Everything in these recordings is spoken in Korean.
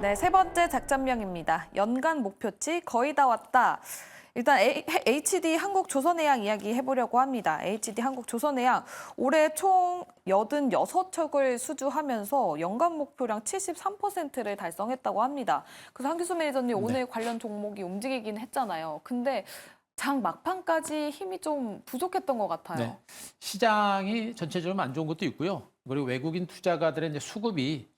네, 세 번째 작전명입니다. 연간 목표치 거의 다 왔다. 일단 HD 한국조선해양 이야기 해보려고 합니다. HD 한국조선해양 올해 총 86척을 수주하면서 연간 목표량 73%를 달성했다고 합니다. 그래서 한기수 매니저님 오늘 관련 종목이 움직이긴 했잖아요. 근데 장 막판까지 힘이 좀 부족했던 것 같아요. 네. 시장이 전체적으로 안 좋은 것도 있고요. 그리고 외국인 투자가들의 이제 수급이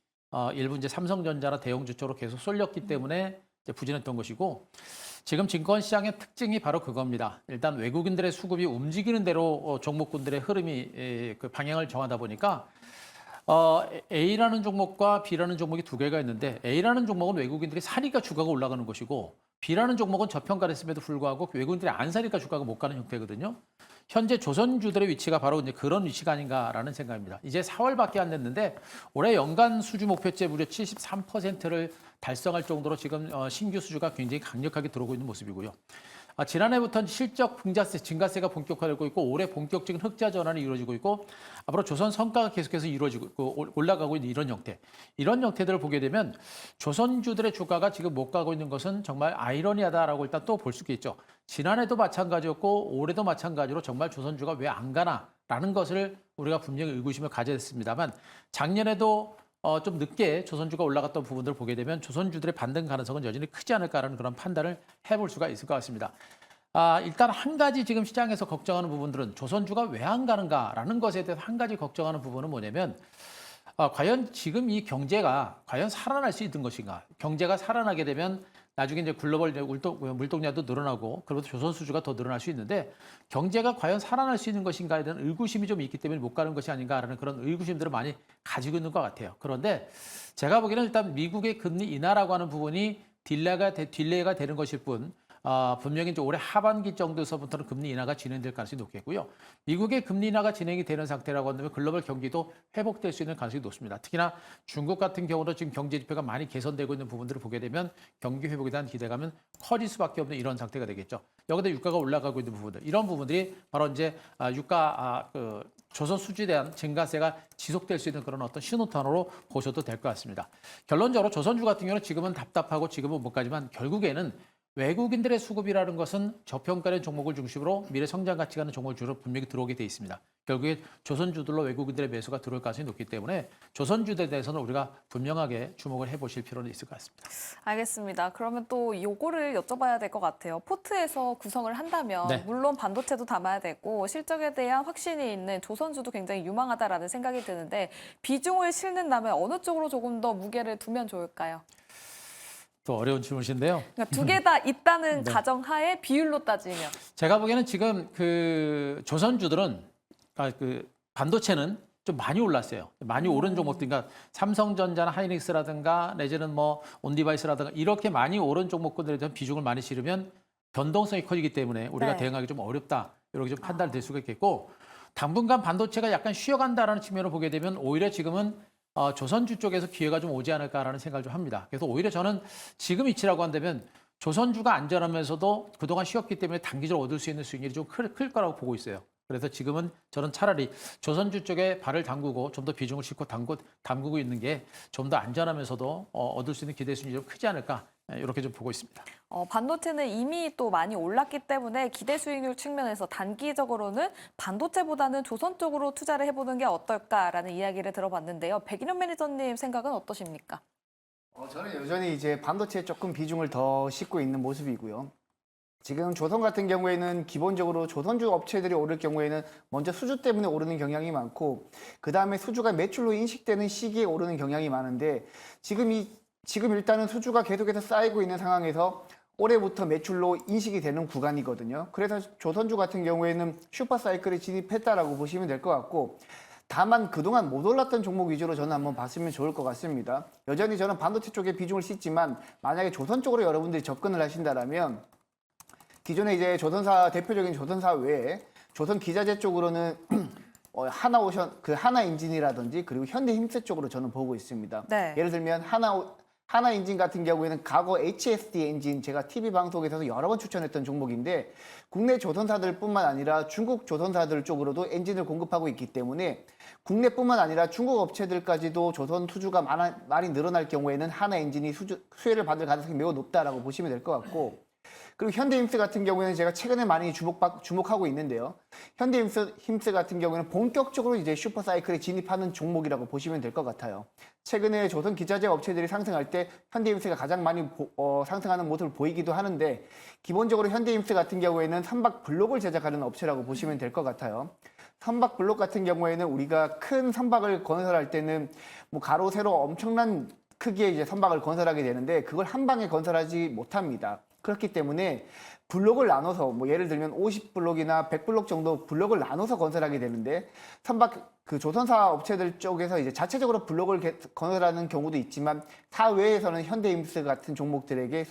일부 이제 삼성전자나 대형주 쪽으로 계속 쏠렸기 때문에 이제 부진했던 것이고, 지금 증권시장의 특징이 바로 그겁니다. 일단 외국인들의 수급이 움직이는 대로 종목군들의 흐름이 그 방향을 정하다 보니까 A라는 종목과 B라는 종목이 두 개가 있는데, A라는 종목은 외국인들이 사니까 주가가 올라가는 것이고, B라는 종목은 저평가를 했음에도 불구하고 외국인들이 안 사니까 주가가 못 가는 형태거든요. 현재 조선주들의 위치가 바로 이제 그런 위치가 아닌가라는 생각입니다. 이제 4월밖에 안 됐는데 올해 연간 수주 목표치 무려 73%를 달성할 정도로 지금 신규 수주가 굉장히 강력하게 들어오고 있는 모습이고요. 지난해부터는 실적 증가세, 증가세가 본격화되고 있고, 올해 본격적인 흑자 전환이 이루어지고 있고, 앞으로 조선 성과가 계속해서 이루어지고 있고, 올라가고 있는 이런 형태. 이런 형태들을 보게 되면 조선주들의 주가가 지금 못 가고 있는 것은 정말 아이러니하다라고 일단 또 볼 수 있겠죠. 지난해도 마찬가지였고 올해도 마찬가지로 정말 조선주가 왜 안 가나라는 것을 우리가 분명히 의구심을 가져야 됐습니다만, 작년에도 좀 늦게 조선주가 올라갔던 부분들을 보게 되면 조선주들의 반등 가능성은 여전히 크지 않을까라는 그런 판단을 해볼 수가 있을 것 같습니다. 일단 한 가지 지금 시장에서 걱정하는 부분들은 조선주가 왜 안 가는가라는 것에 대해서 한 가지 걱정하는 부분은 뭐냐면, 과연 지금 이 경제가 과연 살아날 수 있는 것인가? 경제가 살아나게 되면 나중에 이제 글로벌 물동량도 늘어나고, 그리고 조선 수주가 더 늘어날 수 있는데, 경제가 과연 살아날 수 있는 것인가에 대한 의구심이 좀 있기 때문에 못 가는 것이 아닌가라는 그런 의구심들을 많이 가지고 있는 것 같아요. 그런데 제가 보기에는 일단 미국의 금리 인하라고 하는 부분이 딜레이가 되는 것일 뿐, 분명히 이제 올해 하반기 정도에서부터는 금리 인하가 진행될 가능성이 높겠고요. 미국의 금리 인하가 진행이 되는 상태라고 한다면 글로벌 경기도 회복될 수 있는 가능성이 높습니다. 특히나 중국 같은 경우도 지금 경제 지표가 많이 개선되고 있는 부분들을 보게 되면 경기 회복에 대한 기대감은 커질 수밖에 없는 이런 상태가 되겠죠. 여기다 유가가 올라가고 있는 부분들, 이런 부분들이 바로 이제 조선 수주에 대한 증가세가 지속될 수 있는 그런 어떤 신호탄으로 보셔도 될 것 같습니다. 결론적으로 조선주 같은 경우는 지금은 답답하고 지금은 못 가지만, 결국에는 외국인들의 수급이라는 것은 저평가된 종목을 중심으로 미래 성장 가치가 있는 종목을 주로 분명히 들어오게 돼 있습니다. 결국에 조선주들로 외국인들의 매수가 들어올 가능성이 높기 때문에 조선주들에 대해서는 우리가 분명하게 주목을 해보실 필요는 있을 것 같습니다. 알겠습니다. 그러면 또 요거를 여쭤봐야 될 것 같아요. 포트에서 구성을 한다면 네. 물론 반도체도 담아야 되고 실적에 대한 확신이 있는 조선주도 굉장히 유망하다라는 생각이 드는데, 비중을 실는다면 어느 쪽으로 조금 더 무게를 두면 좋을까요? 또 어려운 질문이신데요. 그러니까 두 개 다 있다는 네. 가정하에 비율로 따지면. 제가 보기에는 지금 그 조선주들은 그 반도체는 좀 많이 올랐어요. 많이 오른 종목들, 그러니까 삼성전자나 하이닉스라든가 내지는 뭐 온디바이스라든가 이렇게 많이 오른 종목군들에 대한 비중을 많이 실으면 변동성이 커지기 때문에 우리가 네. 대응하기 좀 어렵다, 이렇게 좀 판단될 수가 있겠고, 당분간 반도체가 약간 쉬어간다라는 측면을 보게 되면 오히려 지금은 조선주 쪽에서 기회가 좀 오지 않을까라는 생각을 좀 합니다. 그래서 오히려 저는 지금 위치라고 한다면 조선주가 안전하면서도 그동안 쉬었기 때문에 단기적으로 얻을 수 있는 수익률이 좀 클 거라고 보고 있어요. 그래서 지금은 저는 차라리 조선주 쪽에 발을 담그고 좀 더 비중을 싣고 담그고 있는 게 좀 더 안전하면서도 얻을 수 있는 기대 수익률이 좀 크지 않을까, 이렇게 좀 보고 있습니다. 반도체는 이미 또 많이 올랐기 때문에 기대 수익률 측면에서 단기적으로는 반도체보다는 조선 쪽으로 투자를 해보는 게 어떨까라는 이야기를 들어봤는데요. 백인현 매니저님 생각은 어떠십니까? 저는 여전히 이제 반도체에 조금 비중을 더 싣고 있는 모습이고요. 지금 조선 같은 경우에는 기본적으로 조선주 업체들이 오를 경우에는 먼저 수주 때문에 오르는 경향이 많고, 그 다음에 수주가 매출로 인식되는 시기에 오르는 경향이 많은데, 지금 일단은 수주가 계속해서 쌓이고 있는 상황에서 올해부터 매출로 인식이 되는 구간이거든요. 그래서 조선주 같은 경우에는 슈퍼사이클에 진입했다라고 보시면 될 것 같고, 다만 그동안 못 올랐던 종목 위주로 저는 한번 봤으면 좋을 것 같습니다. 여전히 저는 반도체 쪽에 비중을 싣지만, 만약에 조선 쪽으로 여러분들이 접근을 하신다면 기존에 이제 조선사, 대표적인 조선사 외에 조선 기자재 쪽으로는 하나오션, 하나엔진이라든지 그리고 현대힘세 쪽으로 저는 보고 있습니다. 네. 예를 들면 하나엔진 같은 경우에는 과거 HSD 엔진 제가 TV 방송에서 여러 번 추천했던 종목인데 국내 조선사들뿐만 아니라 중국 조선사들 쪽으로도 엔진을 공급하고 있기 때문에 국내뿐만 아니라 중국 업체들까지도 조선 수주가 많이 늘어날 경우에는 하나엔진이 수혜를 받을 가능성이 매우 높다라고 보시면 될 것 같고, 그리고 현대힘스 같은 경우에는 제가 최근에 많이 주목하고 있는데요. 현대힘스 같은 경우에는 본격적으로 이제 슈퍼사이클에 진입하는 종목이라고 보시면 될 것 같아요. 최근에 조선 기차제 업체들이 상승할 때 현대힘스가 가장 많이 상승하는 모습을 보이기도 하는데, 기본적으로 현대힘스 같은 경우에는 선박 블록을 제작하는 업체라고 보시면 될 것 같아요. 선박 블록 같은 경우에는 우리가 큰 선박을 건설할 때는 뭐 가로 세로 엄청난 크기의 이제 선박을 건설하게 되는데 그걸 한 방에 건설하지 못합니다. 그렇기 때문에 블록을 나눠서 뭐 예를 들면 50블록이나 100블록 정도 블록을 나눠서 건설하게 되는데, 선박 그 조선사 업체들 쪽에서 이제 자체적으로 블록을 건설하는 경우도 있지만 사외에서는 현대임스 같은 종목들에게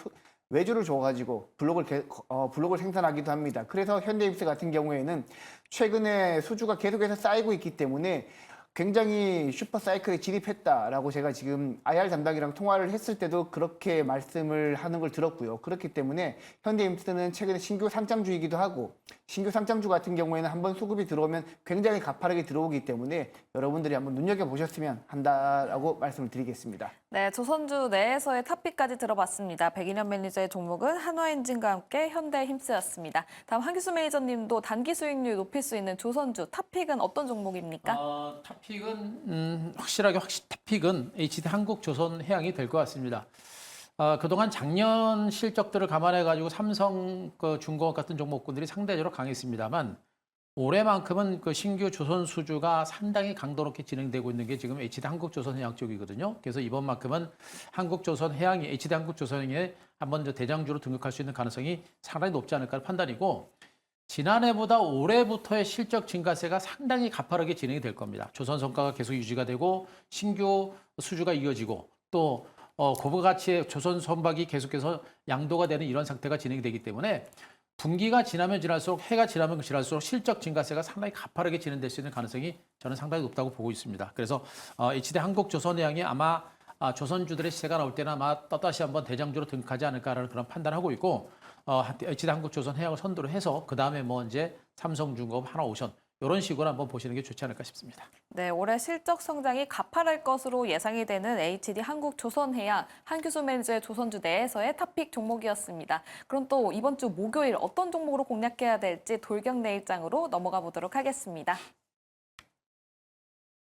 외주를 줘가지고 블록을 생산하기도 합니다. 그래서 현대임스 같은 경우에는 최근에 수주가 계속해서 쌓이고 있기 때문에 굉장히 슈퍼사이클에 진입했다라고 제가 지금 IR 담당이랑 통화를 했을 때도 그렇게 말씀을 하는 걸 들었고요. 그렇기 때문에 현대임스는 최근에 신규 상장주이기도 하고, 신규 상장주 같은 경우에는 한번 수급이 들어오면 굉장히 가파르게 들어오기 때문에 여러분들이 한번 눈여겨보셨으면 한다라고 말씀을 드리겠습니다. 네, 조선주 내에서의 탑픽까지 들어봤습니다. 백인현 매니저의 종목은 한화엔진과 함께 현대힘스였습니다. 다음 한기수 매니저님도 단기 수익률 높일 수 있는 조선주 탑픽은 어떤 종목입니까? 탑픽은 확실하게 탑픽은 HD 한국조선해양이 될 것 같습니다. 그동안 작년 실적들을 감안해 가지고 삼성, 중공업 같은 종목군들이 상대적으로 강했습니다만 올해만큼은 그 신규 조선 수주가 상당히 강도 높게 진행되고 있는 게 지금 HD 한국조선해양 쪽이거든요. 그래서 이번만큼은 한국조선해양이 HD 한국조선해양에 한번 대장주로 등극할 수 있는 가능성이 상당히 높지 않을까 판단이고, 지난해보다 올해부터의 실적 증가세가 상당히 가파르게 진행이 될 겁니다. 조선 성과가 계속 유지가 되고 신규 수주가 이어지고 또 고부 가치의 조선 선박이 계속해서 양도가 되는 이런 상태가 진행이 되기 때문에 분기가 지나면 지날수록, 해가 지나면 지날수록 실적 증가세가 상당히 가파르게 진행될 수 있는 가능성이 저는 상당히 높다고 보고 있습니다. 그래서 HD 한국조선해양이 아마 조선주들의 시세가 나올 때는 아마 또다시 한번 대장주로 등극하지 않을까라는 그런 판단을 하고 있고, HD 한국조선해양을 선두로 해서 그 다음에 뭐 이제 삼성중공업, 하나오션 이런 식으로 한번 보시는 게 좋지 않을까 싶습니다. 네, 올해 실적 성장이 가파를 것으로 예상이 되는 HD 한국조선해양, 한규수 매니저의 조선주 내에서의 탑픽 종목이었습니다. 그럼 또 이번 주 목요일 어떤 종목으로 공략해야 될지 돌격 내일장으로 넘어가 보도록 하겠습니다.